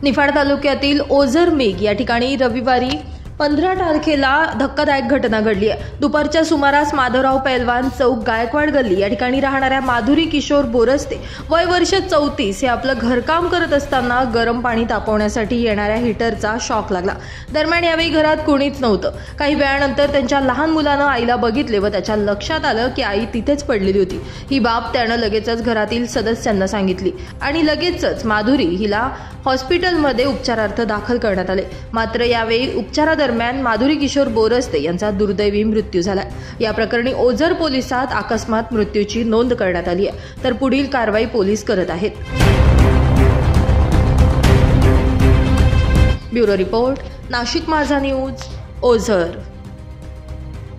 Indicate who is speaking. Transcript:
Speaker 1: निफाड तालुक्यातील ओझर मेघ या ठिकाणी रविवारी 15 तारखेला धक्कादायक घटना घडली आहे। दुपारच्या सुमारास माधवराव पैलवान चौक गायकवाड गल्ली या ठिकाणी राहणाऱ्या माधुरी किशोर बोरस्ते वय वर्ष 34 हे आपलं घरकाम करत असताना गरम पाणी तापवण्यासाठी येणाऱ्या हीटरचा शॉक लागला। दरम्यान यावेळी घरात कोणीच नव्हतं। काही वेळानंतर त्यांच्या लहान मुलानं आईला बघितले व त्याच्या लक्षात आलं की आई तिथेच पडलेली होती। ही बाब त्यानं लगेचच घरातील सदस्यांना सांगितली आणि लगेचच माधुरी हिला हॉस्पिटलमध्ये उपचारार्थ दाखल करण्यात आले। मात्र यावेळी उपचारादरम्यान माधुरी किशोर बोरस्ते यांचा दुर्दैवी मृत्यू झाला। या प्रकरणी ओझर पोलिसात अकस्मात मृत्यूची नोंद करण्यात आली आहे, तर पुढील कारवाई पोलीस करत आहेत। ब्युरो रिपोर्ट, नाशिक माझा न्यूज, ओझर।